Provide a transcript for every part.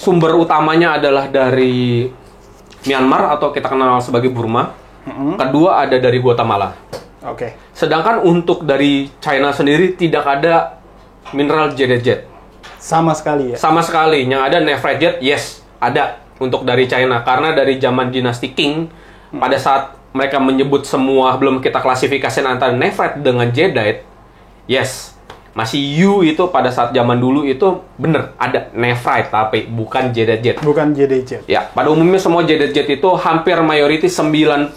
sumber utamanya adalah dari Myanmar atau kita kenal sebagai Burma. Kedua ada dari Guatemala. Oke. Sedangkan untuk dari China sendiri tidak ada mineral jadeite. Sama sekali ya? Sama sekali. Yang ada nephrite, yes, ada untuk dari China. Karena dari zaman dinasti Qing, pada saat mereka menyebut semua, belum kita klasifikasi antara nephrite dengan jadeite, yes, masih U itu pada saat zaman dulu itu bener ada nephrite tapi bukan jadeite. Bukan jadeite. Ya, pada umumnya semua jadeite itu hampir mayoritas 90%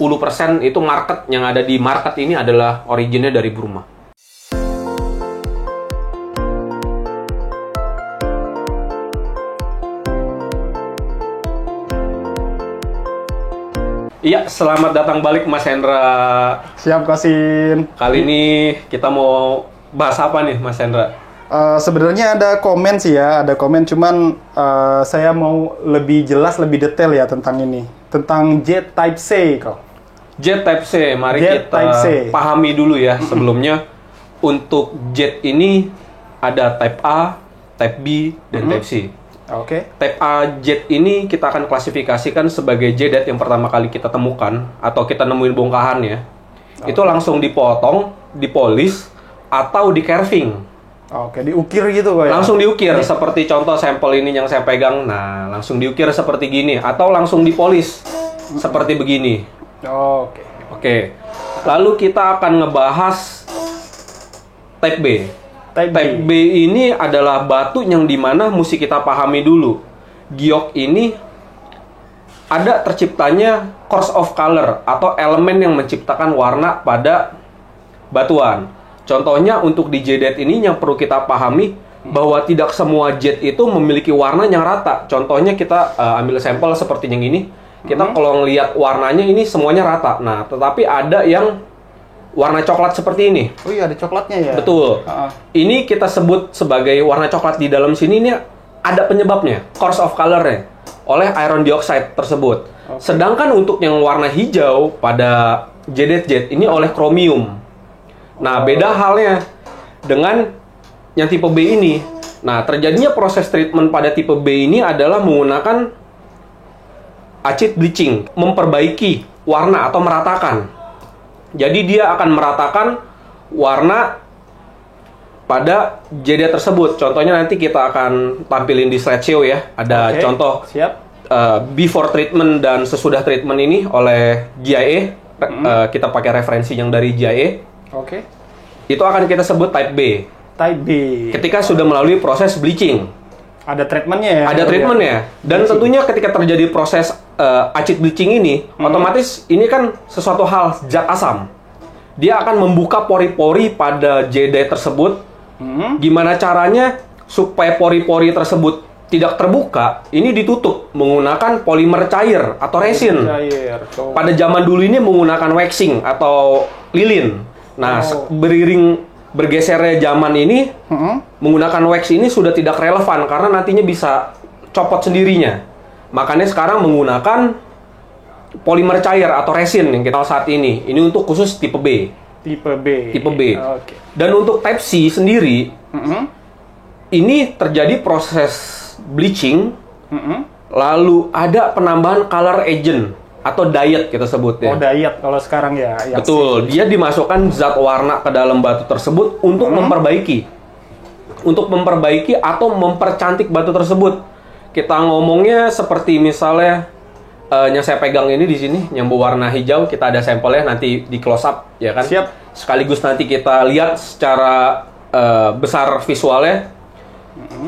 itu market yang ada di market ini adalah originnya dari Burma. Iya, selamat datang balik Mas Hendra. Siap, Kosin. Kali ini kita mau bahas apa nih Mas Hendra? Sebenarnya ada komen sih ya, ada komen cuman saya mau lebih jelas, lebih detail ya tentang ini. Tentang Jet Type C kok. Jet Type C, mari Jet kita Type C. pahami dulu ya sebelumnya. Untuk jet ini ada Type A, Type B, dan Type C. Oke. Type A jet ini kita akan klasifikasikan sebagai jadeite yang pertama kali kita temukan atau kita nemuin bongkahannya. Itu langsung dipotong, dipolis, atau di carving. Oke, diukir gitu kok ya? Langsung diukir, seperti contoh sampel ini yang saya pegang. Nah, langsung diukir seperti gini. Atau langsung dipolis, seperti begini. Oke. Oke, lalu kita akan ngebahas Type B. Type B ini adalah batu yang dimana mesti kita pahami dulu. Giok ini ada terciptanya course of color atau elemen yang menciptakan warna pada batuan. Contohnya untuk di jadeite ini yang perlu kita pahami bahwa tidak semua jet itu memiliki warna yang rata. Contohnya kita ambil sampel seperti yang ini. Kita kalau ngelihat warnanya ini semuanya rata. Nah, tetapi ada yang warna coklat seperti ini. Oh iya, ada coklatnya ya? Betul. Ini kita sebut sebagai warna coklat di dalam sini ini ada penyebabnya. Course of color-nya oleh iron dioxide tersebut. Sedangkan untuk yang warna hijau pada jadeite jet ini oleh kromium. Nah, beda halnya dengan yang tipe B ini. Nah, terjadinya proses treatment pada tipe B ini adalah menggunakan acid bleaching, memperbaiki warna atau meratakan. Jadi dia akan meratakan warna pada jadeite tersebut. Contohnya nanti kita akan tampilin di slideshow ya. Ada contoh before treatment dan sesudah treatment ini oleh GIA. Kita pakai referensi yang dari GIA. Itu akan kita sebut Type B. Type B. Ketika sudah melalui proses bleaching. Ada treatmentnya ya? Ada treatmentnya. Dan tentunya ketika terjadi proses acid bleaching ini, otomatis ini kan sesuatu hal zat asam. Dia akan membuka pori-pori pada jadeite tersebut. Gimana caranya supaya pori-pori tersebut tidak terbuka? Ini ditutup menggunakan polimer cair atau resin. Pada zaman dulu ini menggunakan waxing atau lilin. Nah, beriring bergesernya zaman ini, menggunakan wax ini sudah tidak relevan karena nantinya bisa copot sendirinya. Makanya sekarang menggunakan polimer cair atau resin yang kita saat ini. Ini untuk khusus tipe B. Tipe B. Tipe B. Dan untuk Type C sendiri, ini terjadi proses bleaching, lalu ada penambahan color agent atau diet kita sebutnya. Oh, diet kalau sekarang ya. Betul, dia dimasukkan zat warna ke dalam batu tersebut untuk memperbaiki. Untuk memperbaiki atau mempercantik batu tersebut. Kita ngomongnya seperti misalnya yang saya pegang ini di sini yang berwarna hijau, kita ada sampelnya nanti di close up ya kan. Siap. Sekaligus nanti kita lihat secara besar visualnya.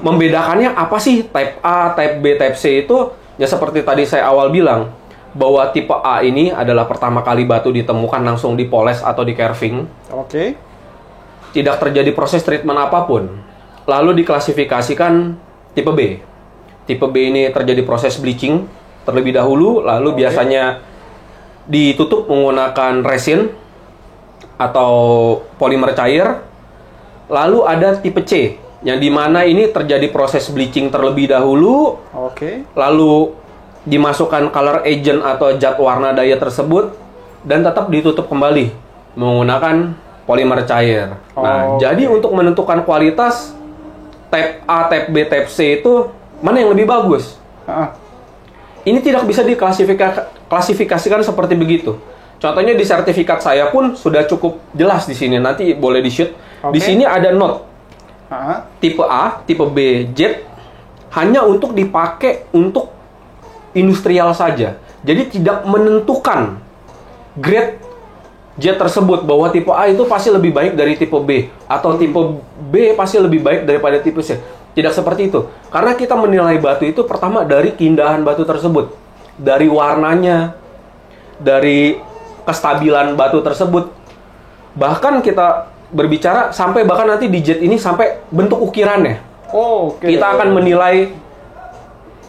Membedakannya apa sih Type A, Type B, Type C itu? Ya seperti tadi saya awal bilang bahwa tipe A ini adalah pertama kali batu ditemukan langsung dipoles atau di carving. Tidak terjadi proses treatment apapun. Lalu diklasifikasikan tipe B. Tipe B ini terjadi proses bleaching terlebih dahulu, lalu biasanya ditutup menggunakan resin atau polimer cair. Lalu ada tipe C, yang dimana ini terjadi proses bleaching terlebih dahulu, lalu dimasukkan color agent atau zat warna daya tersebut dan tetap ditutup kembali menggunakan polimer cair. Nah, jadi untuk menentukan kualitas Type A, Type B, Type C itu mana yang lebih bagus? Ah, Ini tidak bisa diklasifikasikan seperti begitu. Contohnya di sertifikat saya pun sudah cukup jelas di sini. Nanti boleh di-shoot. Di Oke. sini ada note ah. tipe A, tipe B, jet hanya untuk dipakai untuk industrial saja. Jadi tidak menentukan grade jet tersebut bahwa tipe A itu pasti lebih baik dari tipe B atau tipe B pasti lebih baik daripada tipe C. Tidak seperti itu. Karena kita menilai batu itu pertama dari keindahan batu tersebut, dari warnanya, dari kestabilan batu tersebut. Bahkan kita berbicara sampai bahkan nanti di jet ini sampai bentuk ukirannya. Oh, oke. Kita akan menilai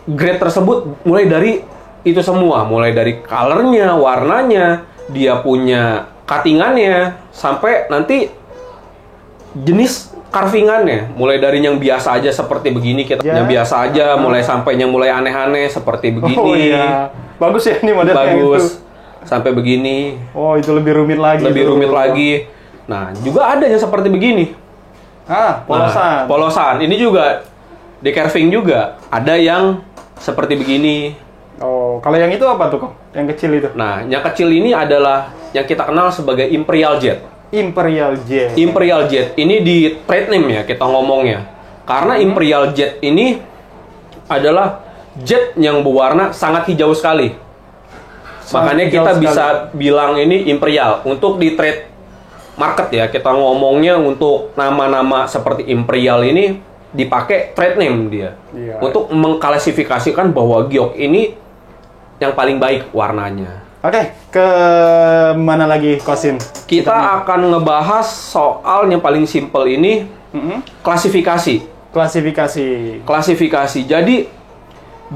grade tersebut mulai dari itu semua, mulai dari colornya, warnanya, dia punya cuttingannya, sampai nanti jenis carvingannya, mulai dari yang biasa aja seperti begini, kita Ya. yang biasa aja, mulai sampai yang mulai aneh-aneh seperti begini. Oh iya. Bagus ya ini modelnya Bagus. itu. Sampai begini, Oh, itu lebih rumit lagi. lebih tuh. rumit lagi. Nah, juga ada yang seperti begini. Ah, polosan. Nah, polosan. Ini juga di carving juga ada yang seperti begini. Oh, kalau yang itu apa tuh, Kong? Yang kecil itu? Nah, yang kecil ini adalah yang kita kenal sebagai Imperial Jet. Imperial Jet. Imperial Jet ini di trade name ya kita ngomongnya. Karena Imperial Jet ini adalah jet yang berwarna sangat hijau sekali. Makanya hijau kita sekali. bisa bilang ini Imperial. Untuk di trade market ya, kita ngomongnya untuk nama-nama seperti Imperial ini dipakai trade name dia. Iya. Untuk mengklasifikasikan bahwa giok ini yang paling baik warnanya. Oke, ke mana lagi, Kosin? Kita akan ngebahas soal yang paling simple ini, klasifikasi. Klasifikasi. Klasifikasi. Jadi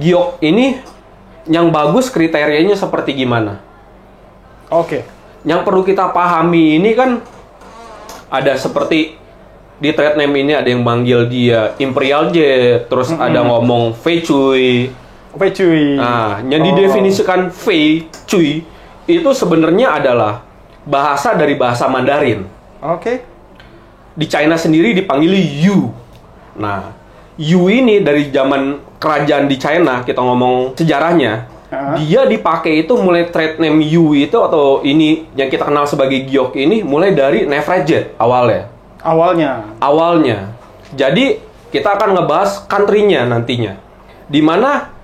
giok ini yang bagus kriterianya seperti gimana? Oke. Yang perlu kita pahami ini kan ada seperti di trade name ini ada yang manggil dia Imperial Jet, terus ada ngomong Fei Chui. Oke, cuy. Nah, yang didefinisikan Fei Chui itu sebenarnya adalah bahasa dari bahasa Mandarin. Oke. Di China sendiri dipanggil Yu. Nah, Yu ini dari zaman kerajaan di China, kita ngomong sejarahnya, dia dipakai itu mulai trade name Yu itu atau ini yang kita kenal sebagai giok ini mulai dari Nefret awalnya. Awalnya. Jadi, kita akan ngebahas country-nya nantinya. Dimana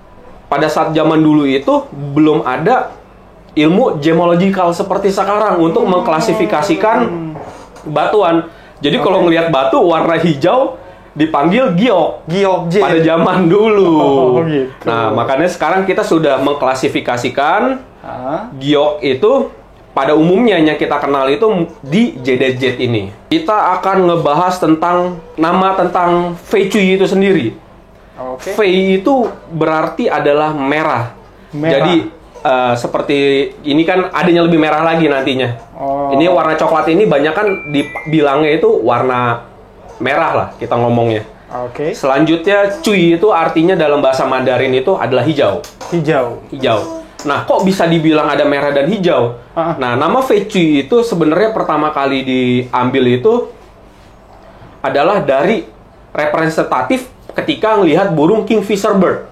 pada saat zaman dulu itu belum ada ilmu gemological seperti sekarang untuk mengklasifikasikan batuan. Jadi kalau ngelihat batu warna hijau dipanggil giok. Giok Jet. Pada zaman dulu. Oh, gitu. Nah, makanya sekarang kita sudah mengklasifikasikan Ah, giok itu pada umumnya yang kita kenal itu di JDZ ini. Kita akan ngebahas tentang nama tentang Fei Chui itu sendiri. Oke. Fei itu berarti adalah merah. Merah. Jadi seperti ini kan adanya lebih merah lagi nantinya. Oh. Ini warna coklat ini banyak kan dibilangnya itu warna merah lah kita ngomongnya. Oke. Selanjutnya Cui itu artinya dalam bahasa Mandarin itu adalah hijau. Hijau. Hijau. Nah, kok bisa dibilang ada merah dan hijau? Ah. Nah, nama Fei Chui itu sebenarnya pertama kali diambil itu adalah dari representatif ketika ngelihat burung kingfisher bird.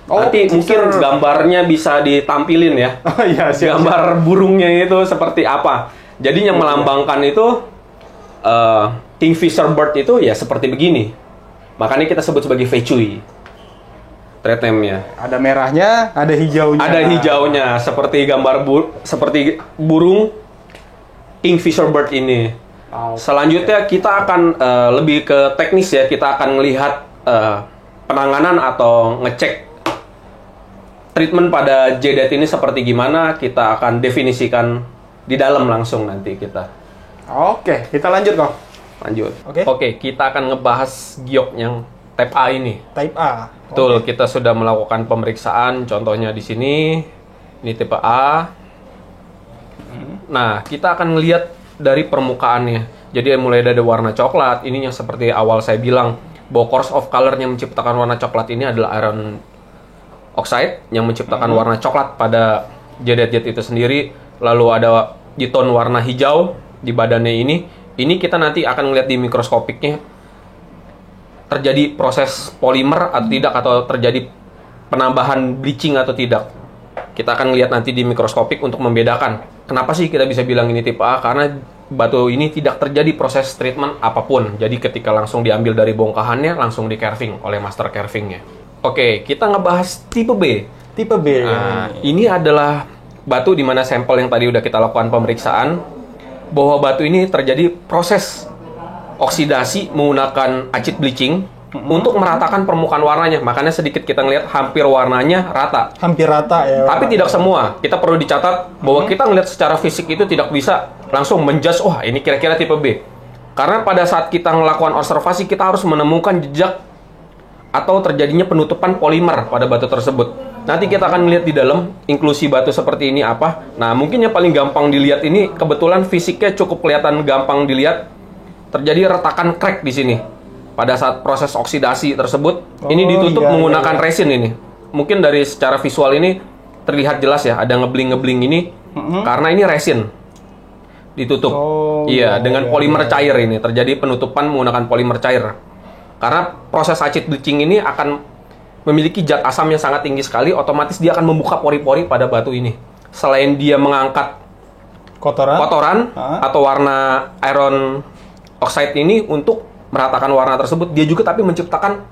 Oh, Nanti kingfisher. mungkin gambarnya bisa ditampilin ya. Oh iya, siap. Gambar burungnya itu seperti apa. Jadi yang melambangkan itu kingfisher bird itu ya seperti begini. Makanya kita sebut sebagai Fei Chui. Trade name-nya. Ada merahnya, ada hijaunya. Ada hijaunya seperti gambar seperti burung kingfisher bird ini. Oh, Selanjutnya kita akan lebih ke teknis ya. Kita akan melihat penanganan atau ngecek treatment pada JDET ini seperti gimana. Kita akan definisikan di dalam langsung nanti kita. Oke, kita lanjut kok. Lanjut. Oke. Kita akan ngebahas giok yang type A ini. Type A. Betul, kita sudah melakukan pemeriksaan. Contohnya di sini, ini tipe A. Nah, kita akan melihat dari permukaannya. Jadi mulai dari warna coklat. Ini yang seperti awal saya bilang, bahwa course of color yang menciptakan warna coklat ini adalah iron oxide yang menciptakan warna coklat pada jet itu sendiri. Lalu ada di tone warna hijau di badannya ini. Ini kita nanti akan melihat di mikroskopiknya terjadi proses polimer atau tidak, atau terjadi penambahan bleaching atau tidak. Kita akan lihat nanti di mikroskopik untuk membedakan. Kenapa sih kita bisa bilang ini tipe A? Karena batu ini tidak terjadi proses treatment apapun. Jadi ketika langsung diambil dari bongkahannya, langsung di carving oleh master carvingnya. Oke, kita ngebahas tipe B. Tipe B. Nah, ini adalah batu di mana sampel yang tadi udah kita lakukan pemeriksaan, bahwa batu ini terjadi proses oksidasi menggunakan acid bleaching untuk meratakan permukaan warnanya. Makanya sedikit kita ngelihat hampir warnanya rata. Hampir rata ya. Tapi tidak semua. Kita perlu dicatat bahwa kita ngelihat secara fisik itu tidak bisa langsung menjudge, wah ini kira-kira tipe B. Karena pada saat kita melakukan observasi, kita harus menemukan jejak atau terjadinya penutupan polimer pada batu tersebut. Nanti kita akan melihat di dalam inklusi batu seperti ini apa. Nah, mungkin yang paling gampang dilihat ini, kebetulan fisiknya cukup kelihatan gampang dilihat. Terjadi retakan crack di sini. Pada saat proses oksidasi tersebut, ini ditutup menggunakan resin ini. Mungkin dari secara visual ini terlihat jelas ya, ada ngebling-ngebling ini karena ini resin ditutup. Dengan polimer cair ini terjadi penutupan menggunakan polimer cair. Karena proses acid bleaching ini akan memiliki zat asam yang sangat tinggi sekali, otomatis dia akan membuka pori-pori pada batu ini. Selain dia mengangkat kotoran atau warna iron oxide ini untuk meratakan warna tersebut, dia juga tapi menciptakan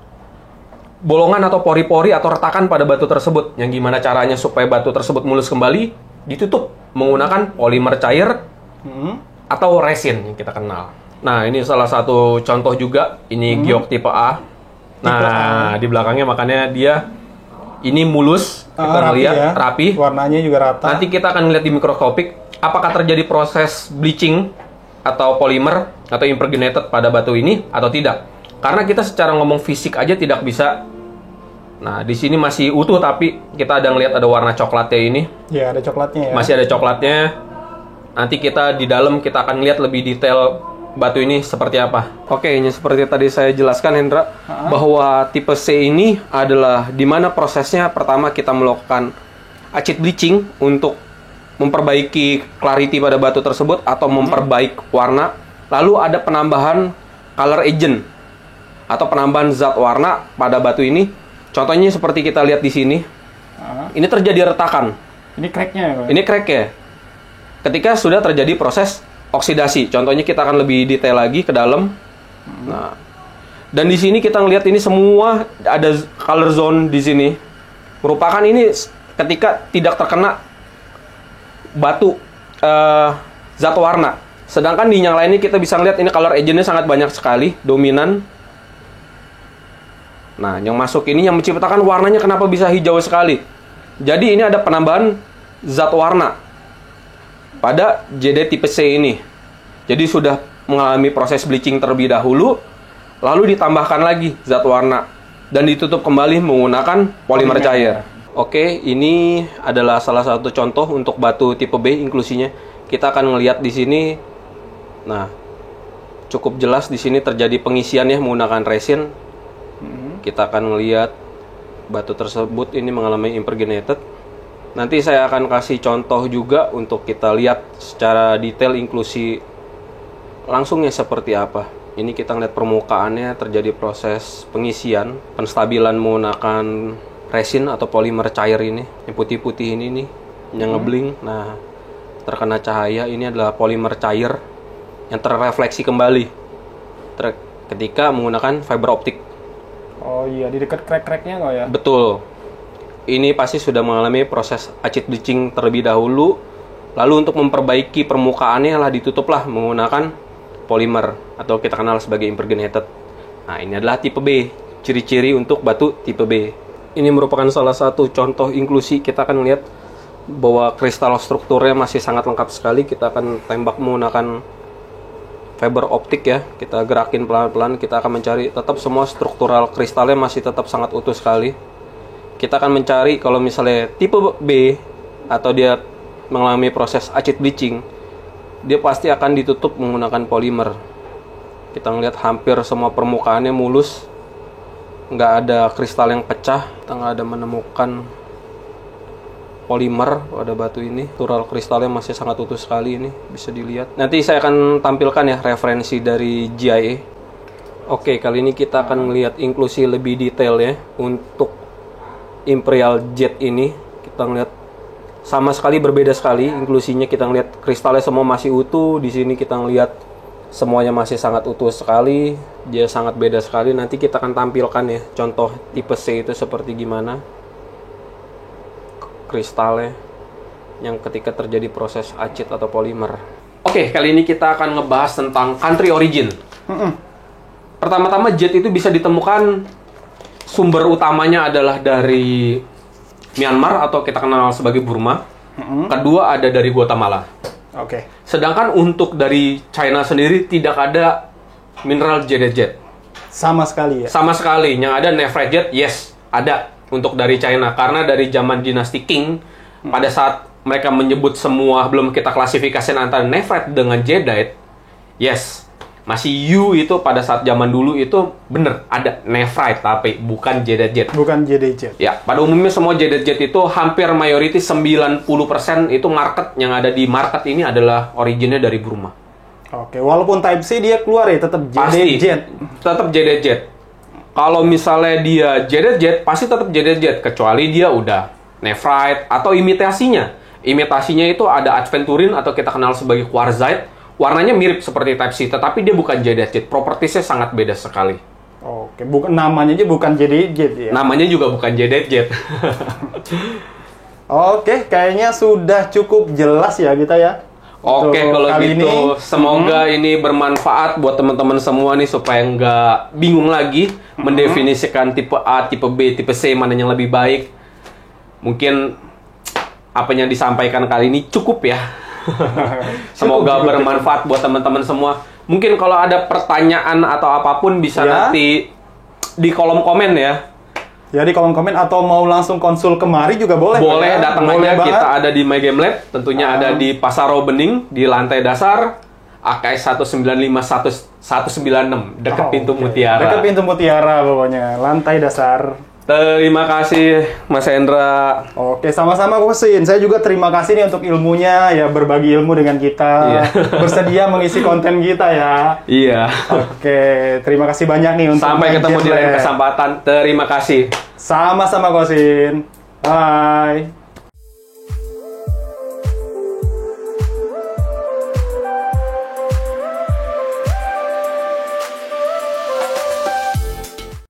bolongan atau pori-pori atau retakan pada batu tersebut. Yang gimana caranya supaya batu tersebut mulus kembali? Ditutup menggunakan polimer cair atau resin yang kita kenal. Nah, ini salah satu contoh juga. Ini giok tipe A. Nah, di belakangnya makanya dia ini mulus, kita lihat rapi. Warnanya juga rata. Nanti kita akan lihat di mikroskopik apakah terjadi proses bleaching atau polimer atau impregnated pada batu ini atau tidak. Karena kita secara ngomong fisik aja tidak bisa. Nah, di sini masih utuh tapi kita ada ngelihat ada warna coklatnya ini. Ya, ada coklatnya ya. Masih ada coklatnya. Nanti kita di dalam kita akan lihat lebih detail batu ini seperti apa. Oke, ini seperti tadi saya jelaskan Hendra, bahwa tipe C ini adalah di mana prosesnya pertama kita melakukan acid bleaching untuk memperbaiki clarity pada batu tersebut atau memperbaik warna. Lalu ada penambahan color agent atau penambahan zat warna pada batu ini. Contohnya seperti kita lihat di sini. Ini terjadi retakan. Ini cracknya ya? Ini crack ya. Ketika sudah terjadi proses oksidasi. Contohnya kita akan lebih detail lagi ke dalam. Nah, dan di sini kita ngelihat ini semua ada color zone di sini. Merupakan ini ketika tidak terkena batu zat warna. Sedangkan di yang lainnya kita bisa lihat ini color agentnya sangat banyak sekali, dominan. Nah, yang masuk ini yang menciptakan warnanya kenapa bisa hijau sekali. Jadi ini ada penambahan zat warna pada JD tipe C ini. Jadi sudah mengalami proses bleaching terlebih dahulu, lalu ditambahkan lagi zat warna dan ditutup kembali menggunakan polimer cair. Oke, ini adalah salah satu contoh untuk batu tipe B inklusinya. Kita akan melihat di sini. Nah, cukup jelas di sini terjadi pengisiannya menggunakan resin. Kita akan melihat batu tersebut ini mengalami impregnated. Nanti saya akan kasih contoh juga untuk kita lihat secara detail inklusi langsungnya seperti apa. Ini kita lihat permukaannya terjadi proses pengisian, penstabilan menggunakan resin atau polimer cair ini. Yang putih-putih ini nih, yang ngebling. Nah, terkena cahaya ini adalah polimer cair yang terrefleksi kembali ketika menggunakan fiber optik. Oh iya, di dekat crack-cracknya nggak ya? Betul. Ini pasti sudah mengalami proses acid bleaching terlebih dahulu. Lalu untuk memperbaiki permukaannya lah ditutuplah menggunakan polimer atau kita kenal sebagai impregnated. Nah, ini adalah tipe B. Ciri-ciri untuk batu tipe B. Ini merupakan salah satu contoh inklusi. Kita akan melihat bahwa kristal strukturnya masih sangat lengkap sekali. Kita akan tembak menggunakan fiber optik ya. Kita gerakin pelan-pelan. Kita akan mencari tetap semua struktural kristalnya masih tetap sangat utuh sekali. Kita akan mencari kalau misalnya tipe B atau dia mengalami proses acid bleaching, dia pasti akan ditutup menggunakan polimer. Kita melihat hampir semua permukaannya mulus, nggak ada kristal yang pecah. Kita nggak ada menemukan polimer pada batu ini. Struktural kristalnya masih sangat utuh sekali, ini bisa dilihat. Nanti saya akan tampilkan ya referensi dari GIA. Oke, kali ini kita akan melihat inklusi lebih detail ya untuk Imperial Jet ini kita ngeliat sama sekali berbeda sekali. Inklusinya kita ngeliat kristalnya semua masih utuh. Di sini kita ngeliat semuanya masih sangat utuh sekali. Dia sangat beda sekali. Nanti kita akan tampilkan ya contoh tipe C itu seperti gimana kristalnya yang ketika terjadi proses acid atau polimer. Oke, kali ini kita akan ngebahas tentang country origin. Pertama-tama jet itu bisa ditemukan sumber utamanya adalah dari Myanmar atau kita kenal sebagai Burma. Kedua ada dari Guatemala. Oke. Sedangkan untuk dari China sendiri tidak ada mineral jade jet. Sama sekali ya? Sama sekali. Yang ada nephrite jet, yes, ada untuk dari China. Karena dari zaman dinasti Qing, pada saat mereka menyebut semua, belum kita klasifikasi antara nephrite dengan jadeite, yes, masih U itu pada saat zaman dulu itu bener ada nephrite tapi bukan jadeite jet. Bukan jadeite jet. Ya, pada umumnya semua jadeite jet itu hampir mayoritas 90% itu market yang ada di market ini adalah originnya dari Burma. Oke, walaupun Type C dia keluar ya tetap jadeite jet. Tetap jadeite jet. Kalau misalnya dia jadeite jet pasti tetap jadeite jet kecuali dia udah nephrite atau imitasinya. Imitasinya itu ada aventurine atau kita kenal sebagai quartzite. Warnanya mirip seperti Type C, tetapi dia bukan jadeite jet. Propertiesnya sangat beda sekali. Oke, bukan namanya aja bukan jadeite jet ya. Namanya juga bukan jadeite jet. Oke, kayaknya sudah cukup jelas ya kita ya. Oke, kalau kali gitu ini, semoga ini bermanfaat buat teman-teman semua nih supaya nggak bingung lagi mendefinisikan tipe A, tipe B, tipe C mana yang lebih baik. Mungkin apa yang disampaikan kali ini cukup ya. Semoga bermanfaat buat teman-teman semua. Mungkin kalau ada pertanyaan atau apapun bisa nanti di kolom komen ya. Ya di kolom komen atau mau langsung konsul kemari juga boleh. Boleh, datang aja. Banget. Kita ada di My Game Lab. Tentunya ada di Pasar Bening di lantai dasar AKS 1951196 dekat pintu Mutiara. Dekat pintu Mutiara pokoknya, lantai dasar. Terima kasih Mas Hendra. Oke, sama-sama Kosin. Saya juga terima kasih nih untuk ilmunya ya, berbagi ilmu dengan kita. Iya. Bersedia mengisi konten kita ya. Iya. Oke, terima kasih banyak nih untuk Sampai ketemu di lain kesempatan. Terima kasih. Sama-sama Kosin. Bye.